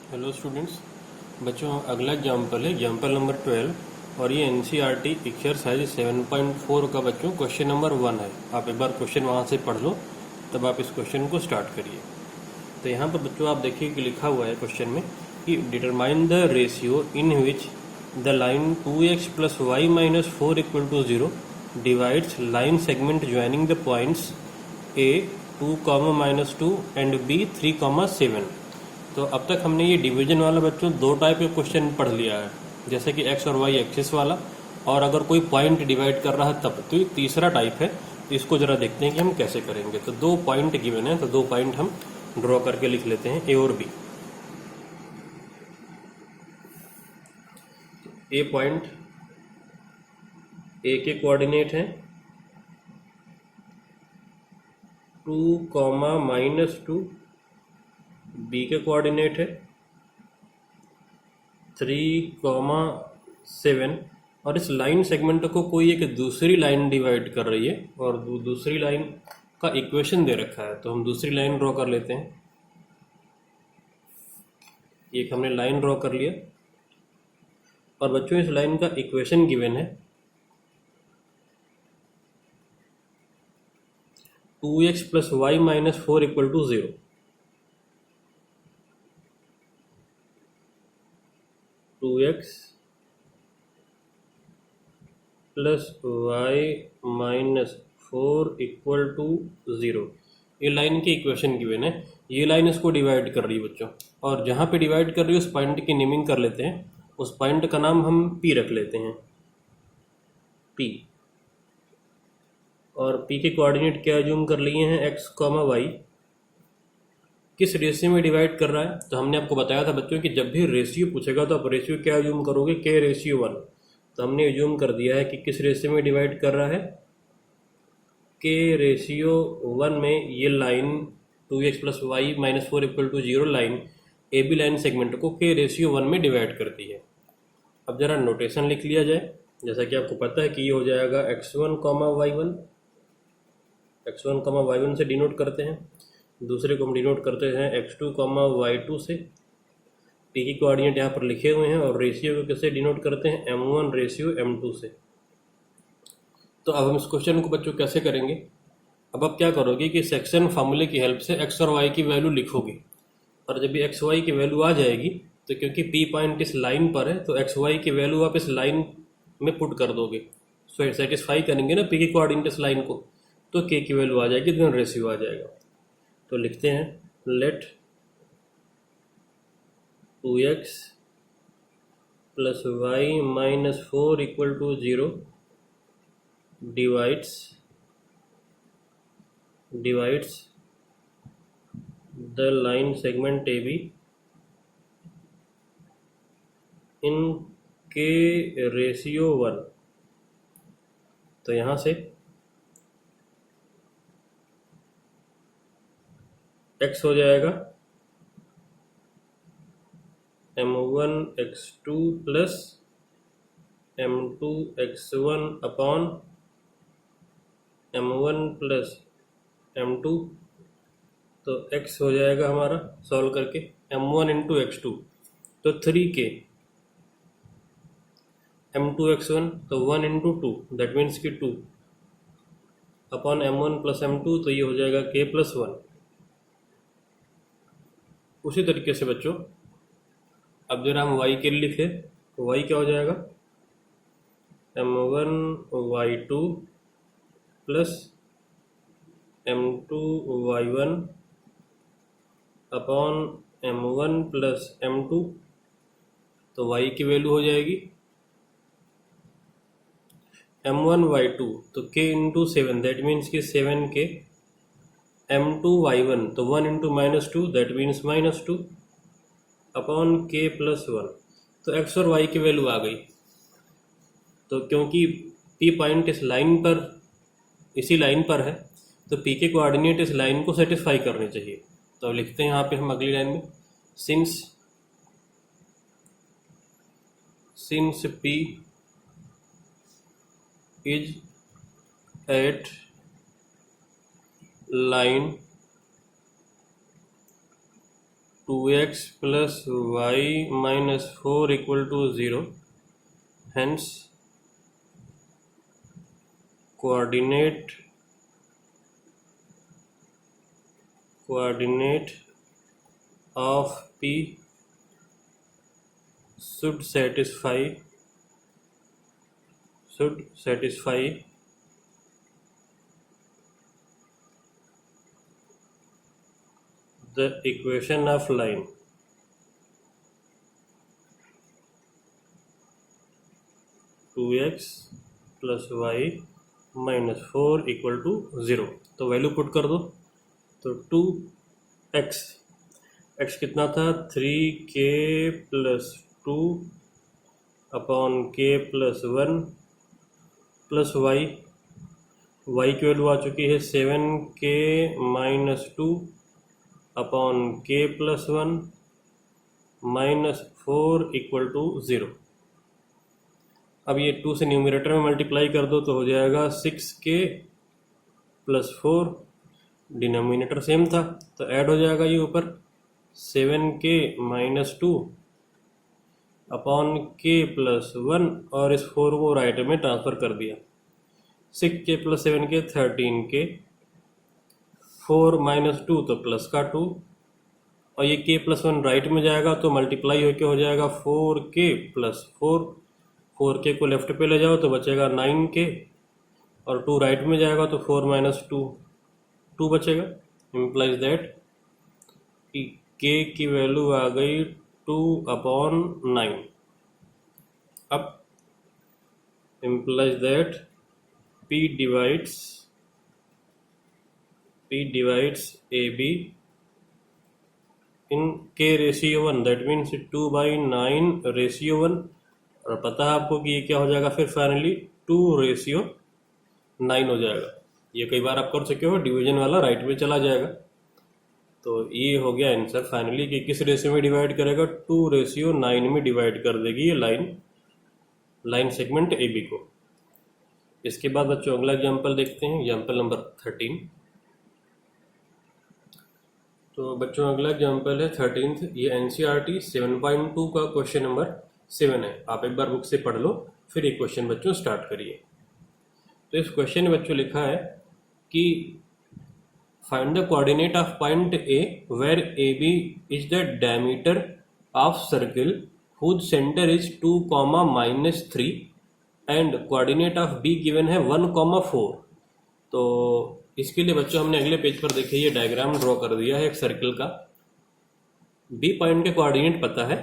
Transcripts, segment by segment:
Hello students. बच्चों अगला example है एग्जाम्पल नंबर 12 और ये एनसीईआरटी एक्सरसाइज 7.4 का बच्चों क्वेश्चन नंबर 1 है। आप एक बार क्वेश्चन वहाँ से पढ़ लो, तब आप इस क्वेश्चन को स्टार्ट करिए। तो यहाँ पर बच्चों आप देखिए कि लिखा हुआ है क्वेश्चन में कि determine the ratio in which the line 2x plus y minus 4 equal to 0 divides line segment joining the points A 2, -2 and B 3, 7। तो अब तक हमने ये डिवीजन वाला बच्चों दो टाइप के क्वेश्चन पढ़ लिया है, जैसे कि एक्स और वाई एक्सिस वाला, और अगर कोई पॉइंट डिवाइड कर रहा है तब। तो ये तीसरा टाइप है, तो इसको जरा देखते हैं कि हम कैसे करेंगे। तो दो पॉइंट गिवन है, तो दो पॉइंट हम ड्रॉ करके लिख लेते हैं, ए और बी। ए पॉइंट ए के कोऑर्डिनेट हैं 2, बी के कोऑर्डिनेट है 3, 7। और इस लाइन सेगमेंट को कोई एक दूसरी लाइन डिवाइड कर रही है और दूसरी लाइन का इक्वेशन दे रखा है। तो हम दूसरी लाइन ड्रॉ कर लेते हैं। एक हमने लाइन ड्रॉ कर लिया और बच्चों इस लाइन का इक्वेशन गिवन है 2x plus y minus 4 equal to 0। Two x plus y minus 4 equal to 0, ये लाइन की इक्वेशन गिवन है। ये लाइन इसको डिवाइड कर रही है बच्चों, और जहाँ पे डिवाइड कर रही है उस पॉइंट की नेमिंग कर लेते हैं। उस पॉइंट का नाम हम पी रख लेते हैं, पी। और पी के कोऑर्डिनेट क्या अज्यूम कर लिए हैं, एक्स कॉमा वाई। किस रेशियो में डिवाइड कर रहा है, तो हमने आपको बताया था बच्चों कि जब भी रेशियो पूछेगा तो आप रेशियो क्या अज्यूम करोगे, के रेशियो 1। तो हमने अज्यूम कर दिया है कि किस रेशियो में डिवाइड कर रहा है, के रेशियो 1 में। ये line 2x plus y minus 4 equal to 0 line A B line segment को के रेशियो 1 में डिवाइड करती है। अब जरा नोटेशन लिख लिया जाए। जैसा कि आपको पता है कि ये हो जाएगा x1 comma y1, x1 comma y1 से डिनोट करते हैं। दूसरे को हम डिनोट करते हैं x2 कॉमा y2 से। टी की कोऑर्डिनेट यहाँ पर लिखे हुए हैं, और रेशियो को किससे डिनोट करते हैं, m1 रेशियो m2 से। तो अब हम इस क्वेश्चन को बच्चों कैसे करेंगे। अब आप क्या करोगे कि सेक्शन फार्मूले की हेल्प से एक्स और वाई की वैल्यू लिखोगे, और जब भी एक्स वाई की वैल्यू आ जाएगी तो क्योंकि पी पॉइंट इस लाइन पर है तो एक्स वाई की वैल्यू आप इस लाइन में पुट कर दोगे। सेटिस्फाई करेंगे ना पी की कोऑर्डिनेट इस लाइन को, तो के की वैल्यू आ जाएगी, देन रेशियो आ जाएगा। तो लिखते हैं let 2x plus y minus 4 equal to 0 divides the line segment AB in K ratio 1। तो यहाँ से x हो जाएगा m1 x2 plus m2 x1 upon m1 plus m2। तो x हो जाएगा हमारा सॉल्व करके m1 इंटू x2, तो 3k, m2 x1 तो 1 इंटू 2 दैट मीन्स कि 2 अपॉन m1 प्लस m2, तो ये हो जाएगा k प्लस 1। उसी तरीके से बच्चों अब जरा हम y के लिए लिखे तो y क्या हो जाएगा, m1 y2 plus m2 y1 upon m1 plus m2। तो y की वैल्यू हो जाएगी m1 y2 तो k इंटू 7 दैट मीन्स कि 7k, m2 y1 तो 1 into minus 2 that means minus 2 upon k plus 1। तो x और y की वैल्यू आ गई। तो क्योंकि p पॉइंट इस लाइन पर, इसी लाइन पर है, तो p के कोऑर्डिनेट इस लाइन को सेटिस्फाई करने चाहिए। तो लिखते हैं यहाँ पे हम अगली लाइन में since p is at line 2x plus y minus 4 equal to 0. Hence coordinate of P should satisfy the equation of line. Two x plus y minus 4 equal to 0. तो वैल्यू पुट कर दो. तो 2x x कितना था 3k plus 2 upon k plus 1 plus y की value आ चुकी है 7k minus 2 upon k plus 1 minus 4 equal to 0. अब ये 2 से न्यूमरेटर में मल्टीप्लाई कर दो तो हो जाएगा 6k प्लस 4. डिनोमिनेटर सेम था तो ऐड हो जाएगा ये ऊपर 7k minus 2 upon k plus 1 और इस 4 को राइट में ट्रांसफ़र कर दिया. 6k plus 7k 13k 4 minus 2 तो प्लस का 2 और ये k प्लस 1 राइट में जाएगा तो मल्टीप्लाई होके हो जाएगा 4k प्लस 4k को लेफ्ट पे ले जाओ तो बचेगा 9k और 2 राइट में जाएगा तो 4 माइनस 2 बचेगा. इम्प्लाइज दैट k की वैल्यू आ गई 2 अपॉन 9. अब implies that P divides AB in k ratio 1. That means 2/9 ratio 1. और पता है आपको कि ये क्या हो जाएगा फिर फाइनली 2/9 हो जाएगा. ये कई बार आप कर चुके हो, डिवीजन वाला राइट में चला जाएगा. तो ये हो गया आंसर फाइनली कि किस रेशियो में डिवाइड करेगा 2/9 में डिवाइड कर देगी ये लाइन सेगमेंट ए बी को. इसके बाद बच्चों अगला एग्जाम्पल देखते हैं, एग्जाम्पल नंबर 13. तो बच्चों अगला एग्जाम्पल है 13th. ये NCERT 7.2 का क्वेश्चन नंबर 7 है. आप एक बार बुक से पढ़ लो फिर ये क्वेश्चन बच्चों स्टार्ट करिए. तो इस क्वेश्चन में बच्चों लिखा है कि find the coordinate of point A where A B is the diameter of circle whose centre is 2, -3 and coordinate of B given है 1, 4. तो इसके लिए बच्चों हमने अगले पेज पर देखिए ये डायग्राम ड्रॉ कर दिया है एक सर्किल का. बी पॉइंट के कोऑर्डिनेट पता है,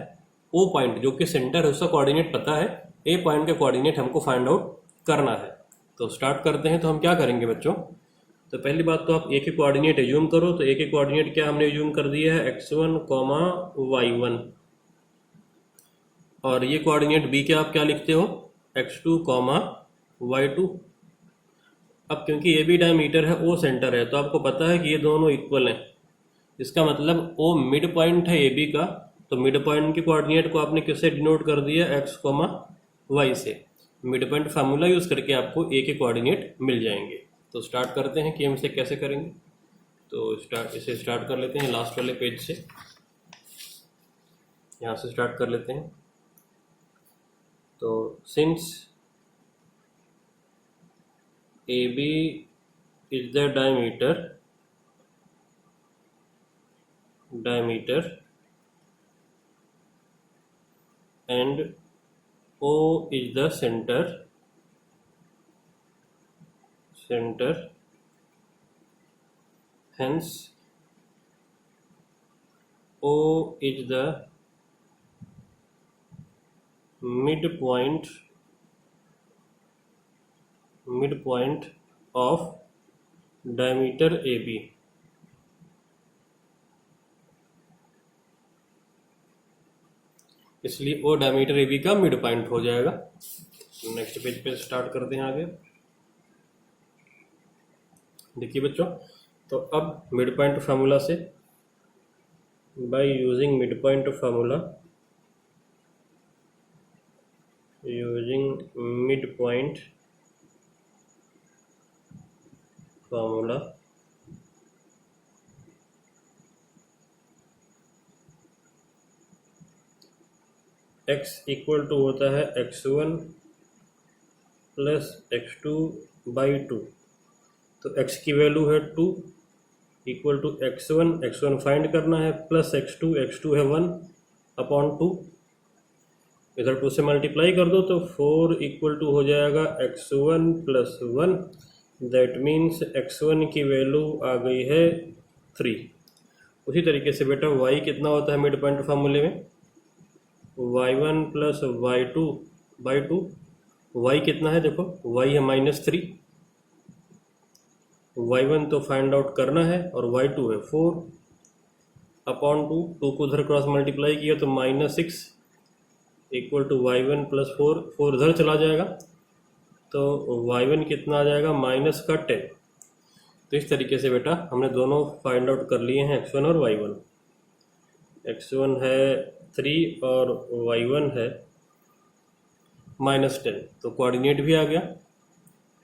ओ पॉइंट जो कि सेंटर है उसका कोऑर्डिनेट पता है, ए पॉइंट के कोऑर्डिनेट हमको फाइंड आउट करना है. तो स्टार्ट करते हैं. तो हम क्या करेंगे बच्चों, तो पहली बात तो आप ए के कोऑर्डिनेट एज्यूम करो. तो ए के कोऑर्डिनेट क्या हमने एज्यूम कर दिया है x1, y1 और ये कोऑर्डिनेट बी के आप क्या लिखते हो x2, y2. अब क्योंकि ए बी डायमीटर है, ओ सेंटर है, तो आपको पता है कि ये दोनों इक्वल हैं. इसका मतलब ओ मिड पॉइंट है ए बी का. तो मिड पॉइंट के कोऑर्डिनेट को आपने किससे डिनोट कर दिया x, y से. मिड पॉइंट फार्मूला यूज करके आपको ए के कोऑर्डिनेट मिल जाएंगे. तो स्टार्ट करते हैं कि हम इसे कैसे करेंगे. तो इसे स्टार्ट कर लेते हैं लास्ट वाले पेज से, यहाँ से स्टार्ट कर लेते हैं. तो since A B is the diameter and O is the center. Hence O is the midpoint of diameter AB. इसलिए ओ डायमीटर ए बी का मिड पॉइंट हो जाएगा. नेक्स्ट पेज पे स्टार्ट करते हैं आगे. देखिए बच्चों, तो अब मिड पॉइंट फार्मूला से by using mid point formula x equal to होता है x1 प्लस x2 बाई 2। तो x की वैल्यू है 2 इक्वल टू x1 फाइंड करना है, प्लस x2 है 1 अपॉन 2, इधर 2 से मल्टीप्लाई कर दो तो 4 इक्वल टू हो जाएगा x1 plus 1। That means x1 की वैल्यू आ गई है 3। उसी तरीके से बेटा y कितना होता है मिड पॉइंट फार्मूले में, y1 plus y2 by 2। y कितना है देखो, y है -3, y1 तो फाइंड आउट करना है और y2 है 4 अपॉन 2। 2 को उधर क्रॉस मल्टीप्लाई किया तो -6 इक्वल टू y1 प्लस 4 इधर चला जाएगा तो y1 कितना आ जाएगा -10। तो इस तरीके से बेटा हमने दोनों फाइंड आउट कर लिए हैं x1 और y1। x1 है 3 और y1 है -10, तो कोऑर्डिनेट भी आ गया।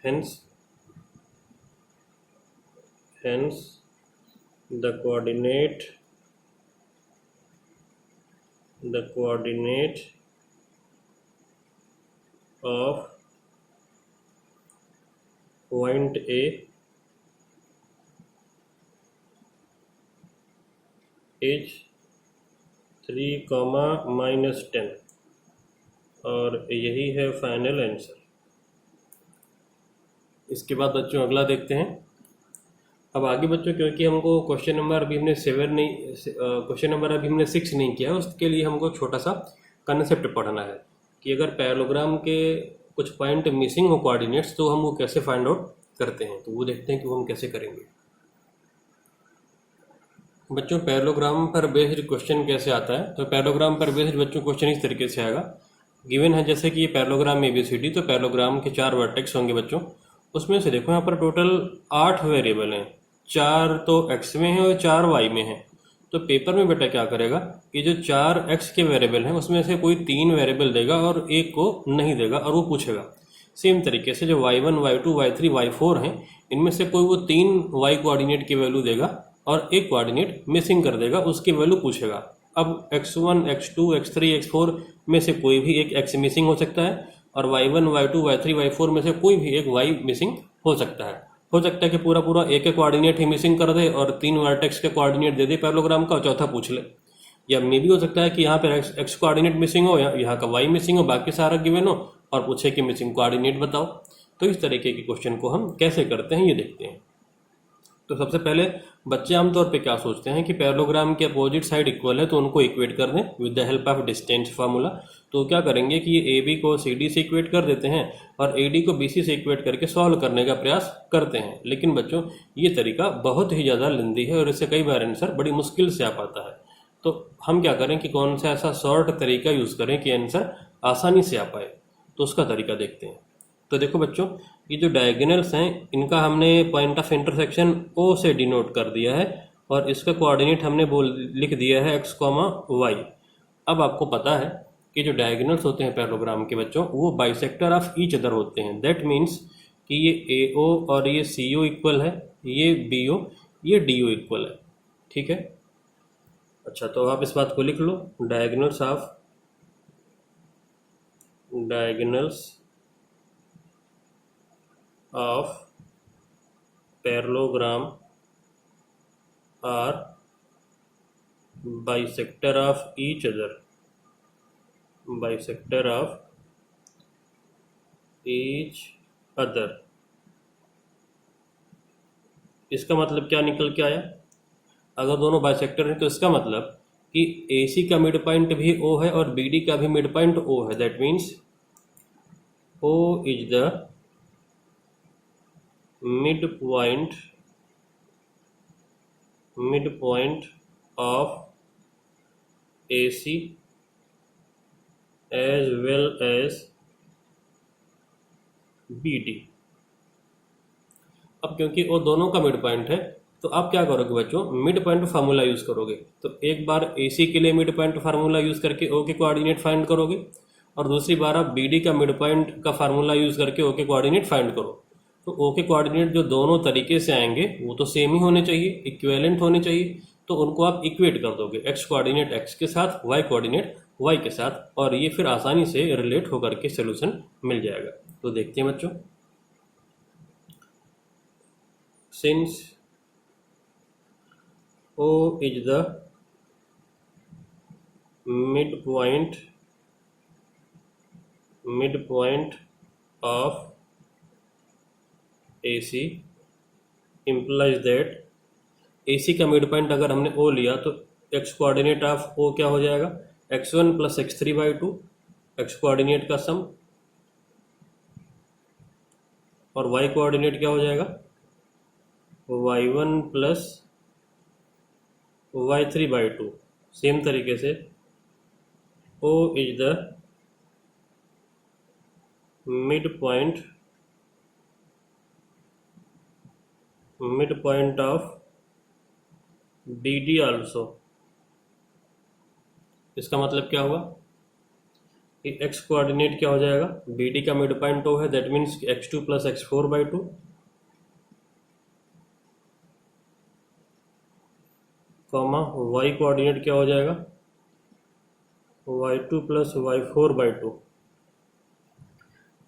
Hence the coordinate of point A is 3, -10 और यही है फाइनल आंसर। इसके बाद बच्चों अगला देखते हैं। अब आगे बच्चों, क्योंकि हमको क्वेश्चन नंबर अभी हमने 6 नहीं किया, उसके लिए हमको छोटा सा कंसेप्ट पढ़ना है कि अगर पैरेललोग्राम के कुछ पॉइंट मिसिंग हो कोऑर्डिनेट्स तो हम वो कैसे फाइंड आउट करते हैं। तो वो देखते हैं कि वो हम कैसे करेंगे। बच्चों पैरेललोग्राम पर बेस्ड क्वेश्चन कैसे आता है, तो पैरेललोग्राम पर बेस्ड बच्चों क्वेश्चन इस तरीके से आएगा। गिवन है जैसे कि ये पैरेललोग्राम ABCD, तो पैरेललोग्राम के 4 वर्टेक्स होंगे बच्चों। उसमें से देखो यहाँ पर टोटल 8 वेरिएबल हैं, 4 तो x में है और 4 y में है। तो पेपर में बेटा क्या करेगा कि जो 4 x के वेरिएबल हैं उसमें से कोई 3 वेरिएबल देगा और एक को नहीं देगा और वो पूछेगा। सेम तरीके से जो y1 y2 y3 y4 हैं इनमें से कोई वो 3 y कोऑर्डिनेट की वैल्यू देगा और एक कोऑर्डिनेट मिसिंग कर देगा, उसकी वैल्यू पूछेगा। अब x1 x2 x3 x4 में से कोई भी एक x मिसिंग हो सकता है और y1 y2 y3 y4 में से कोई भी एक y मिसिंग हो सकता है। हो सकता है कि पूरा एक कोऑर्डिनेट ही मिसिंग कर दे और 3 वर्टेक्स के कोऑर्डिनेट दे दे पैरेललोग्राम का और चौथा पूछ ले। या मे भी हो सकता है कि यहाँ पर x कोऑर्डिनेट मिसिंग हो या यहाँ का y मिसिंग हो, बाकी सारा गिवन हो और पूछे कि मिसिंग कोऑर्डिनेट बताओ। तो इस तरीके के क्वेश्चन को हम कैसे करते हैं ये देखते हैं। तो सबसे पहले बच्चे आमतौर पे क्या सोचते हैं कि पैरेललोग्राम के अपोजिट साइड इक्वल है तो उनको इक्वेट कर दें with the help of distance formula. तो क्या करेंगे कि ये AB को CD से इक्वेट कर देते हैं और AD को BC से इक्वेट करके सॉल्व करने का प्रयास करते हैं। लेकिन बच्चों ये तरीका बहुत ही ज़्यादा लेंदी है और इससे कई बार आंसर बड़ी मुश्किल से आ पाता है। तो हम क्या करें कि कौन सा ऐसा शॉर्ट तरीका यूज़ करें कि आंसर आसानी से आ पाए, तो उसका तरीका देखते हैं। तो देखो बच्चों, ये जो डायगोनल्स हैं इनका हमने पॉइंट ऑफ इंटरसेक्शन O से डिनोट कर दिया है और इसका कोऑर्डिनेट हमने लिख दिया है x, y। अब आपको पता है कि जो डायगोनल्स होते हैं पैरेललोग्राम के बच्चों वो बाइसेक्टर ऑफ ईच अदर होते हैं। दैट मीन्स कि ये AO और ये CO इक्वल है, ये BO ये DO इक्वल है। ठीक है, अच्छा तो आप इस बात को लिख लो, diagonals of parallelogram are bisector of each other, इसका मतलब क्या निकल के आया? अगर दोनों बाइसेक्टर हैं तो इसका मतलब कि AC का मिड पॉइंट भी O है और BD का भी मिड पॉइंट O है। That means O is the midpoint of AC as well as BD। अब क्योंकि वो दोनों का मिड पॉइंट है तो आप क्या करोगे बच्चों, मिड पॉइंट फार्मूला यूज़ करोगे। तो एक बार AC के लिए मिड पॉइंट फार्मूला यूज़ करके O के कोऑर्डिनेट फाइंड करोगे और दूसरी बार आप BD का मिड पॉइंट का फार्मूला यूज़ करके O के कोऑर्डिनेट फाइंड करो। तो O के कोऑर्डिनेट जो दोनों तरीके से आएंगे वो तो सेम ही होने चाहिए, इक्विवेलेंट होने चाहिए। तो उनको आप इक्वेट कर दोगे, x कोऑर्डिनेट x के साथ, y कोऑर्डिनेट वाई के साथ, और ये फिर आसानी से रिलेट होकर के सोल्यूशन मिल जाएगा। तो देखते हैं बच्चों, since O is the mid point of AC implies that AC का मिड पॉइंट अगर हमने O लिया तो x कोऑर्डिनेट ऑफ O क्या हो जाएगा, x1 plus x3/2, x coordinate का सम, और y कोऑर्डिनेट क्या हो जाएगा, y1 प्लस y3/2। सेम तरीके से O is the mid point of DD also. इसका मतलब क्या हुआ कि x कोऑर्डिनेट क्या हो जाएगा, BD का मिड पॉइंट O है, that means x2 plus x4/2, comma y coordinate क्या हो जाएगा, y2 प्लस y4/2।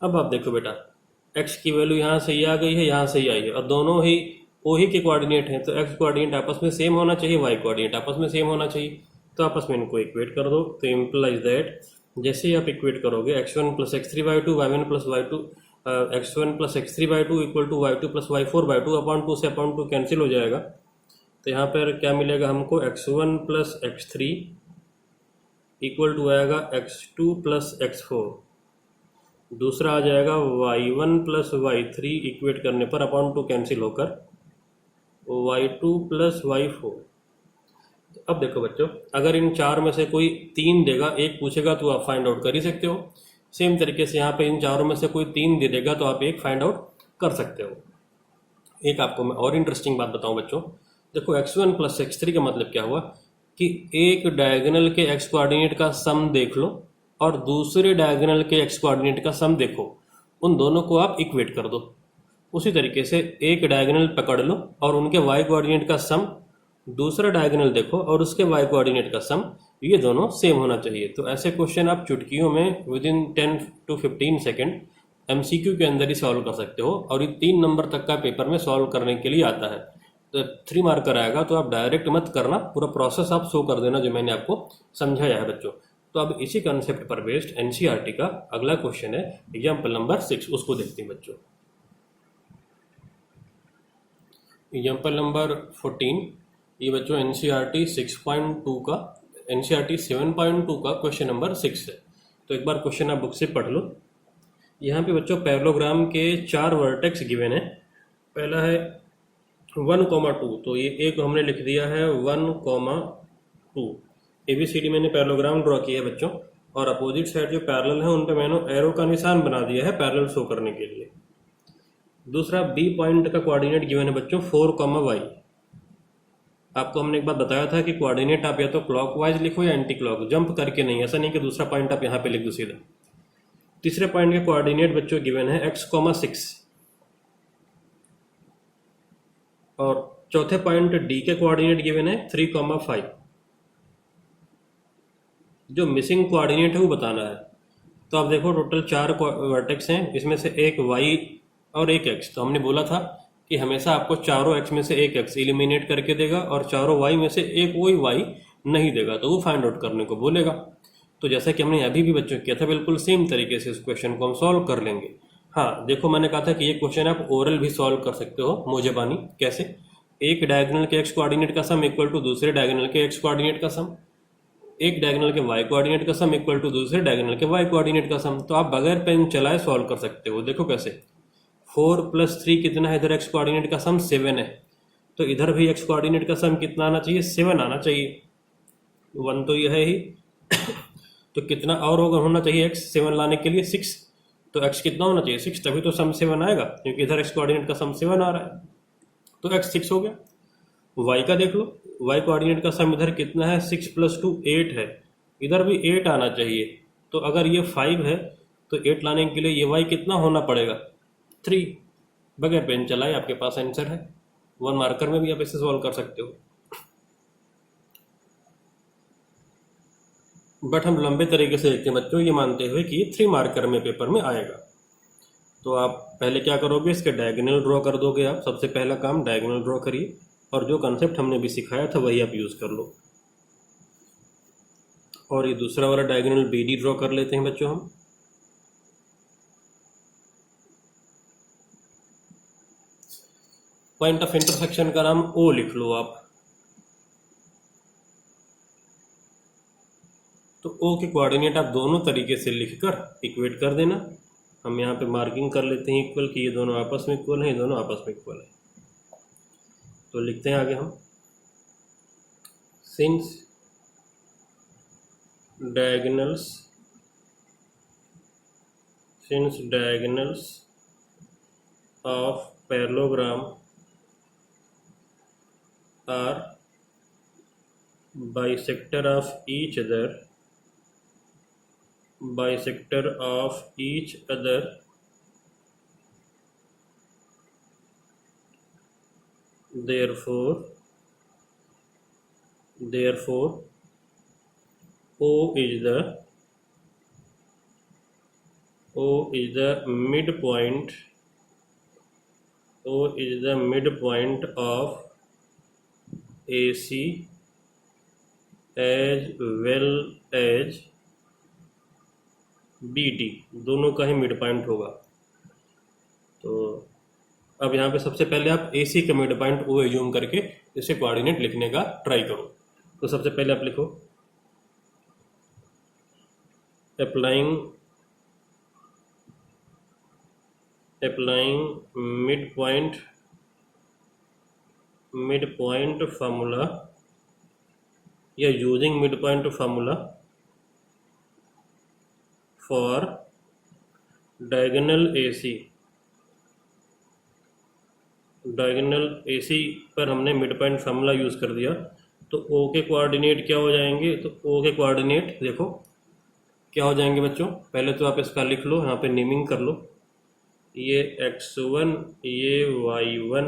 अब आप देखो बेटा, x की वैल्यू यहाँ से ही आ गई है, यहाँ से ही आई है, और दोनों ही ओ ही के कोऑर्डिनेट हैं, तो x कोऑर्डिनेट आपस में सेम होना चाहिए, y कोऑर्डिनेट आपस में सेम होना चाहिए। तो आपस में इनको इक्वेट कर दो। तो इम्प्लाइज दैट, जैसे ही आप इक्वेट करोगे x1 plus x3/2, y1 plus y2, x1 plus x3/2 equal to y2 plus y4/2, upon 2 से अपॉन 2 कैंसिल हो जाएगा। तो यहाँ पर क्या मिलेगा हमको, x1 plus x3 equal to आएगा x2 प्लस x4, दूसरा आ जाएगा y1 प्लस y3 इक्वेट करने पर अपॉन 2 कैंसिल होकर y2 प्लस y4। अब देखो बच्चों, अगर इन चार में से कोई तीन देगा, एक पूछेगा तो आप फाइंड आउट कर ही सकते हो। सेम तरीके से यहाँ पे इन चारों में से कोई तीन दे देगा तो आप एक फाइंड आउट कर सकते हो। एक आपको मैं और इंटरेस्टिंग बात बताऊं बच्चों, देखो x1 प्लस x3 का मतलब क्या हुआ कि एक डायगोनल के x कोऑर्डिनेट का सम देख लो और दूसरे डायगोनल के x कोऑर्डिनेट का सम देखो, उन दोनों को आप इक्वेट कर दो। उसी तरीके से एक डायगोनल पकड़ लो और उनके y कोऑर्डिनेट का सम, दूसरा डायगोनल देखो और उसके y कोऑर्डिनेट का सम, ये दोनों सेम होना चाहिए। तो ऐसे क्वेश्चन आप चुटकियों में with in 10 to 15 second MCQ के अंदर ही सॉल्व कर सकते हो, और ये 3 नंबर तक का पेपर में सॉल्व करने के लिए आता है। तो 3 मार्कर आएगा, तो आप डायरेक्ट मत करना, पूरा प्रोसेस आप शो कर देना जो मैंने आपको समझाया है बच्चों। तो अब इसी कंसेप्ट पर बेस्ड NCERT का अगला क्वेश्चन है एग्जाम्पल नंबर 6, उसको देखते हैं बच्चों। एग्जाम्पल नंबर 14, ये बच्चों NCERT 6.2 का, NCERT 7.2 का क्वेश्चन नंबर 6 है। तो एक बार क्वेश्चन आप बुक से पढ़ लो। यहाँ पे बच्चों पैरेललोग्राम के 4 वर्टेक्स गिवन है। पहला है 1,2, तो ये एक हमने लिख दिया है 1,2। ABCD मैंने पैरेललोग्राम ड्रॉ किया है बच्चों, और अपोजिट साइड जो पैरेलल है उन पे मैंने एरो का निशान बना दिया है पैरेलल शो करने के लिए। दूसरा B पॉइंट का कोऑर्डिनेट गिवन है बच्चों 4,y। आपको हमने एक बात बताया था कि कोऑर्डिनेट आप या तो क्लॉकवाइज लिखो या एंटी क्लॉक, जंप करके नहीं, ऐसा नहीं कि दूसरा पॉइंट आप यहाँ पे लिख दो सीधा। तीसरे पॉइंट के कोऑर्डिनेट बच्चों गिवन है x,6, और चौथे पॉइंट D के कोऑर्डिनेट गिवन है 3,5। जो मिसिंग कोऑर्डिनेट है वो बताना है। तो आप देखो टोटल 4 वर्टेक्स हैं, इसमें से एक y और एक x। तो हमने बोला था कि हमेशा आपको चारों x में से एक x एलिमिनेट करके देगा और चारों y में से एक कोई y नहीं देगा, तो वो फाइंड आउट करने को बोलेगा। तो जैसा कि हमने अभी भी बच्चों किया था, बिल्कुल सेम तरीके से इस क्वेश्चन को हम सॉल्व कर लेंगे। हाँ देखो, मैंने कहा था कि ये क्वेश्चन आप ओरल भी सॉल्व कर सकते हो मोजेबानी। कैसे, एक डायगोनल के x कोऑर्डिनेट का सम इक्वल टू दूसरे डायगोनल के x कोऑर्डिनेट का सम, एक डायगोनल के y कोऑर्डिनेट का सम इक्वल टू दूसरे डायगोनल के y कोऑर्डिनेट का सम। तो आप बगैर पेन चलाए सॉल्व कर सकते हो। देखो कैसे, 4 + 3 कितना है, इधर x कोऑर्डिनेट का सम 7 है, तो इधर भी x कोऑर्डिनेट का सम कितना आना चाहिए, 7 आना चाहिए। 1 तो यह है ही तो कितना और होगा, होना चाहिए x 7 लाने के लिए 6, तो x कितना होना चाहिए 6, तभी तो सम 7 आएगा, क्योंकि इधर x कोऑर्डिनेट का सम 7 आ रहा है, तो x 6 हो गया। y का देख लो, y कोऑर्डिनेट का सम इधर कितना है, 6 + 2 8 है, इधर भी 8 आना चाहिए। तो अगर ये 5 है तो 8 लाने के लिए ये y कितना होना पड़ेगा, 3। बगैर पेन चलाए आपके पास आंसर है। 1 मार्कर में भी आप इसे सॉल्व कर सकते हो। बट हम लंबे तरीके से लिखते हैं बच्चों, ये मानते हुए कि ये 3 मार्कर में पेपर में आएगा। तो आप पहले क्या करोगे, इसके डायगोनल ड्रॉ कर दोगे। आप सबसे पहला काम डायगोनल ड्रॉ करिए, और जो कंसेप्ट हमने भी सिखाया था वही आप यूज़ कर लो। और ये दूसरा वाला डायगोनल BD ड्रॉ कर लेते हैं बच्चों हम। पॉइंट ऑफ इंटरसेक्शन का नाम O लिख लो आप। तो O के कोऑर्डिनेट आप दोनों तरीके से लिखकर इक्वेट कर देना। हम यहाँ पे मार्किंग कर लेते हैं इक्वल कि ये दोनों आपस में इक्वल हैं, ये दोनों आपस में इक्वल है। तो लिखते हैं आगे हम, since diagonals of parallelogram are bisector of each other, therefore O is the midpoint of AC as well as BD, दोनों का ही मिड पॉइंट होगा। तो अब यहाँ पे सबसे पहले आप AC का मिड पॉइंट O एज्यूम करके इसे कोऑर्डिनेट लिखने का ट्राई करो। तो सबसे पहले आप लिखो, अप्लाइंग midpoint formula या using midpoint formula for diagonal AC पर हमने मिड पॉइंट फार्मूला यूज़ कर दिया। तो O के कोऑर्डिनेट क्या हो जाएंगे, तो O के कोऑर्डिनेट देखो क्या हो जाएंगे बच्चों। पहले तो आप इसका लिख लो, यहाँ पे नेमिंग कर लो, ये x1, ये y1,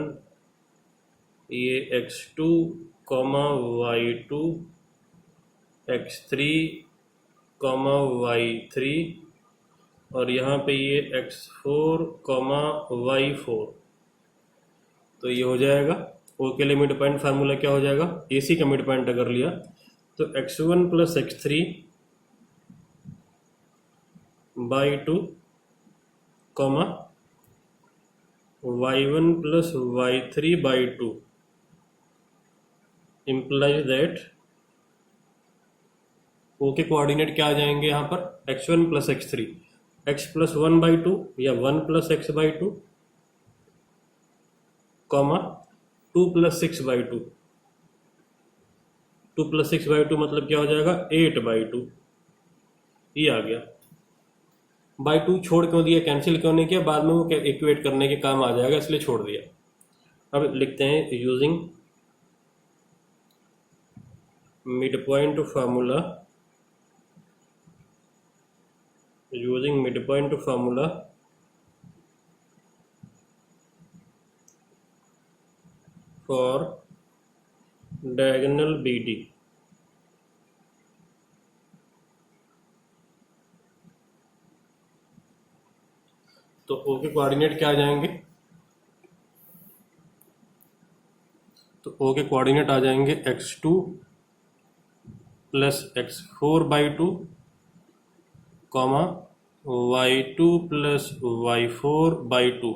ये x2, y2, x3, y3, और यहाँ पे ये x4, y4। तो ये हो जाएगा O के लिए मिड पॉइंट फार्मूला क्या हो जाएगा, AC का मिड पॉइंट अगर लिया तो x1 plus x3 by 2, y1 plus y3 by 2 implies that O के कोऑर्डिनेट क्या आ जाएंगे यहाँ पर, x1 plus x3, x plus 1 by 2 या 1 plus x by 2, 2 plus 6 by 2। 2 plus 6 by 2 मतलब क्या हो जाएगा, 8 बाई 2। ये आ गया। बाई 2 छोड़ क्यों दिया, कैंसिल क्यों नहीं किया, बाद में वो इक्वेट करने के काम आ जाएगा, इसलिए छोड़ दिया। अब लिखते हैं using mid point formula for diagonal BD। तो O के कोऑर्डिनेट क्या आ जाएंगे, तो O के कोऑर्डिनेट आ जाएंगे x2 plus x4 by 2, y2 plus y4 by 2।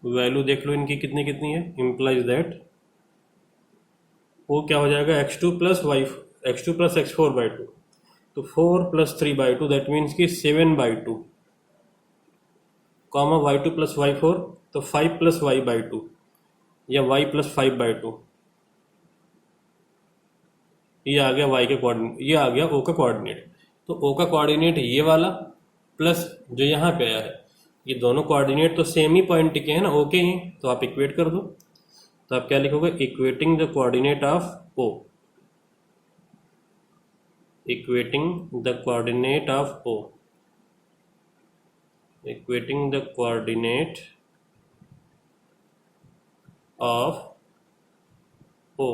Value देख लो इनकी कितनी कितनी है, इम्प्लाइज दैट वो क्या हो जाएगा, x2 प्लस x4 बाई 2, तो 4 प्लस 3 बाई 2 दैट मीन्स कि 7 बाई 2, y2 प्लस y4 तो 5 प्लस y बाई 2 या y प्लस 5 बाई 2। ये आ गया y के कोऑर्डिनेट, ये आ गया O का कोऑर्डिनेट। तो O का कोऑर्डिनेट ये वाला प्लस जो यहाँ पे आया है, ये दोनों कोऑर्डिनेट तो सेम ही पॉइंट के हैं ना, O के ही, तो आप इक्वेट कर दो। तो आप क्या लिखोगे, equating the coordinate of O, equating the coordinate of O, equating the coordinate of O।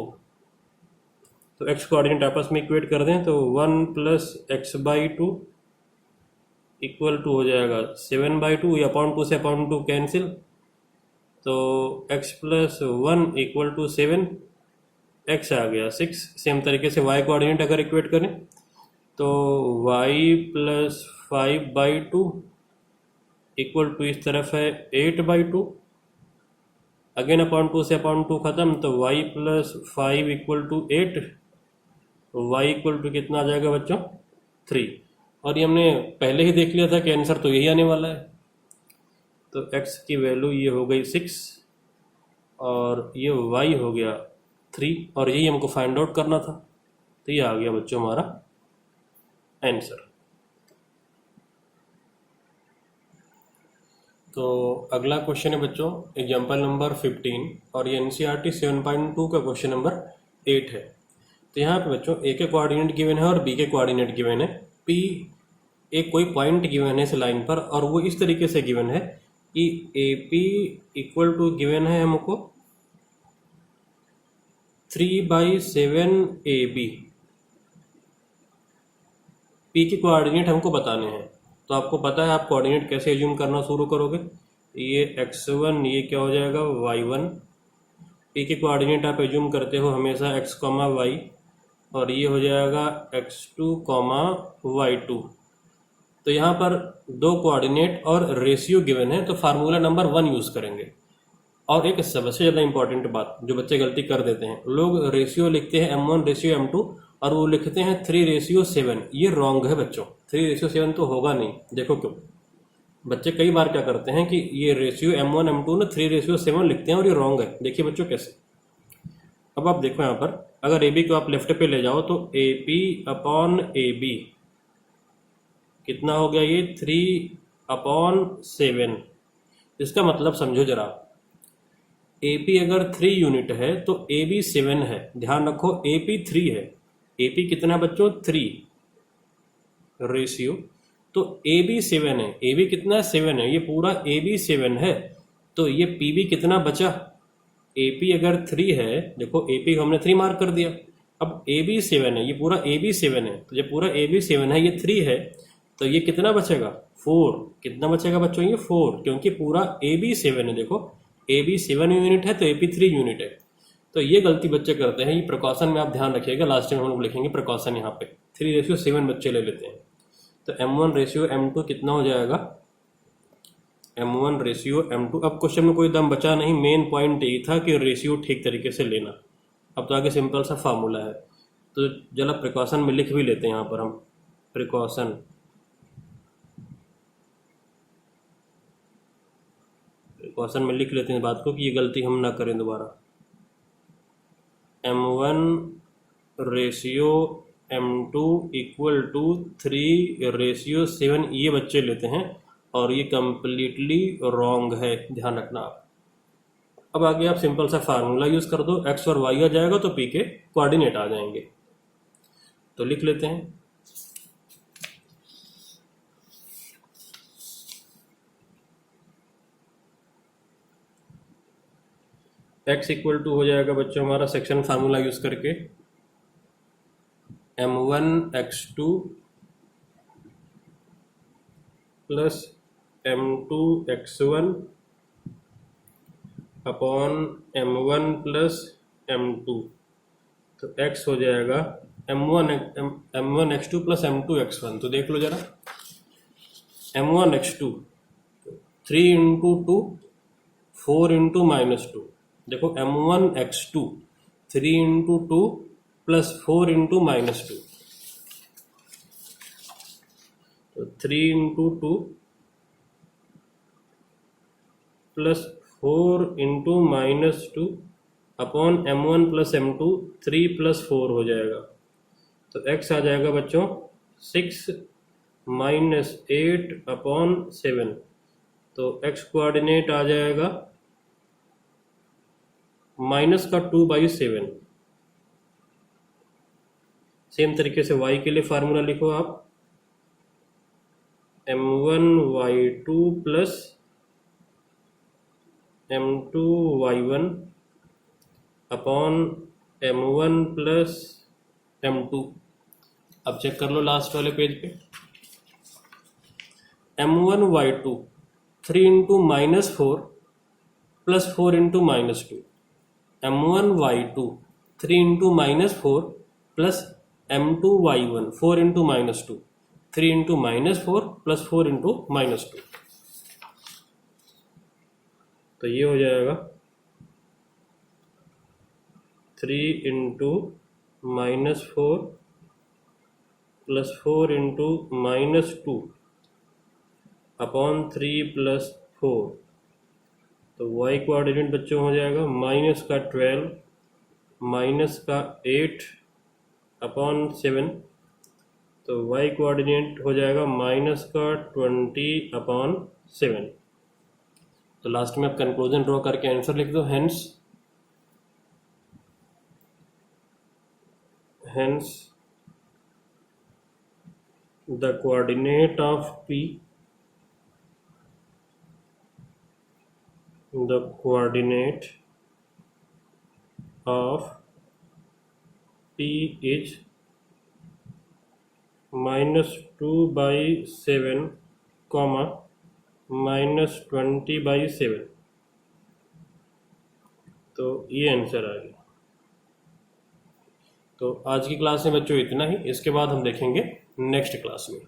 तो एक्स कोऑर्डिनेट आपस में इक्वेट कर दें तो 1 + x/2 इक्वल टू हो जाएगा 7/2, ये अपॉन 2 से अपॉन 2 कैंसिल, तो x + 1 इक्वल टू 7, x आ गया 6। सेम तरीके से y कोऑर्डिनेट अगर इक्वेट करें तो y + 5/2 इक्वल टू इस तरफ है 8/2, अगेन अपॉन 2 से अपॉन 2 खत्म, तो y + 5 equal to 8, y equal to कितना आ जाएगा बच्चों 3। और ये हमने पहले ही देख लिया था कि आंसर तो यही आने वाला है। तो x की वैल्यू ये हो गई 6 और ये y हो गया 3, और यही हमको फाइंड आउट करना था। तो ये आ गया बच्चों हमारा आंसर। तो अगला क्वेश्चन है बच्चों एग्जाम्पल नंबर 15, और ये NCERT 7.2 का क्वेश्चन नंबर 8 है। तो यहाँ पे बच्चों ए के कोऑर्डिनेट गिवन है और बी के कोऑर्डिनेट गिवन है। पी एक कोई पॉइंट गिवन है इस लाइन पर, और वो इस तरीके से गिवन है कि A P equal to given है हमको 3/7 AB। पी के कोऑर्डिनेट हमको बताने हैं, तो आपको पता है आप कोऑर्डिनेट कैसे एज्यूम करना शुरू करोगे। ये x1, ये क्या हो जाएगा y1। पी के कोऑर्डिनेट आप एज्यूम करते हो हमेशा x, y, और ये हो जाएगा x2, y2। तो यहाँ पर दो कोऑर्डिनेट और रेशियो गिवन है, तो फार्मूला नंबर 1 यूज़ करेंगे। और एक सबसे ज़्यादा इंपॉर्टेंट बात जो बच्चे गलती कर देते हैं, लोग रेशियो लिखते हैं m1:m2 और वो लिखते हैं 3:7। ये रॉन्ग है बच्चों, 3:7 तो होगा नहीं। देखो क्यों, बच्चे कई बार क्या करते हैं कि ये रेशियो m1 m2 ना 3:7 लिखते हैं, और ये रॉन्ग है। देखिए बच्चों कैसे, अब आप देखो यहाँ पर अगर AB को आप लेफ्ट पे ले जाओ तो AP/AB कितना हो गया, ये 3/7। इसका मतलब समझो जरा, AP अगर 3 यूनिट है तो AB 7 है। ध्यान रखो AP 3 है, AP कितना बच्चों 3 रेशियो, तो AB 7 है। AB कितना 7 है, ये पूरा AB 7 है। तो ये PB कितना बचा, AP अगर 3 है, देखो AP को हमने 3 मार्क कर दिया। अब AB 7 है, ये पूरा AB 7 है, तो ये पूरा AB 7 है, ये 3 है, तो ये कितना बचेगा 4। कितना बचेगा बच्चों, ये 4, क्योंकि पूरा AB 7 है। देखो AB 7 यूनिट है तो AP 3 यूनिट है। तो ये गलती बच्चे करते हैं, ये प्रिकॉशन में आप ध्यान रखिएगा। लास्ट टाइम हम लोग लिखेंगे प्रिकॉशन, यहाँ पे 3:7 बच्चे ले लेते हैं। तो m1:m2 कितना हो जाएगा, m1:m2। अब क्वेश्चन में कोई दम बचा नहीं, मेन पॉइंट यही था कि रेशियो ठीक तरीके से लेना। अब तो आगे सिंपल सा फार्मूला है, तो जरा प्रिकॉशन में लिख भी लेते हैं। यहाँ पर हम प्रिकॉशन में लिख लेते हैं बात को, कि ये गलती हम ना करें दोबारा। m1:m2 इक्वल टू 3:7 ये बच्चे लेते हैं, और ये कंप्लीटली रॉन्ग है, ध्यान रखना आप। अब आगे आप सिंपल सा फार्मूला यूज कर दो, x और y आ जाएगा तो p के कोऑर्डिनेट आ जाएंगे। तो लिख लेते हैं, x इक्वल टू हो जाएगा बच्चों हमारा सेक्शन फार्मूला यूज करके m1x2 plus m2x1 upon m1 plus m2। तो x हो जाएगा m1x2 प्लस m2x1। तो देख लो जरा, m1x2 3 × 2 4 × -2। देखो m1x2 3 × 2 प्लस 4 × -2। तो 3 × 2 plus 4 × -2 upon m1 plus m2 3 + 4 हो जाएगा। तो x आ जाएगा बच्चों 6 - 8/7। तो x कोऑर्डिनेट आ जाएगा -2/7। सेम तरीके से y के लिए फार्मूला लिखो आप, m1y2 plus m2y1 upon m1 plus m2। अब चेक कर लो लास्ट वाले पेज पे, m1y2 3 into -4 plus 4 into -2, m1y2 3 into -4 plus m2y1 4 into -2, 3 into -4 plus 4 into -2। तो ये हो जाएगा 3 into -4 plus 4 into -2 upon 3 plus 4। तो y कोऑर्डिनेट बच्चों हो जाएगा माइनस का 12 माइनस का 8 अपॉन 7। तो y कोऑर्डिनेट हो जाएगा माइनस का 20 अपॉन 7। तो लास्ट में आप कंक्लूजन ड्रॉ करके आंसर लिख दो। hence the coordinate of P is -2/7, -20/7। तो ये आंसर आ गया। तो आज की क्लास में बच्चों इतना ही, इसके बाद हम देखेंगे नेक्स्ट क्लास में।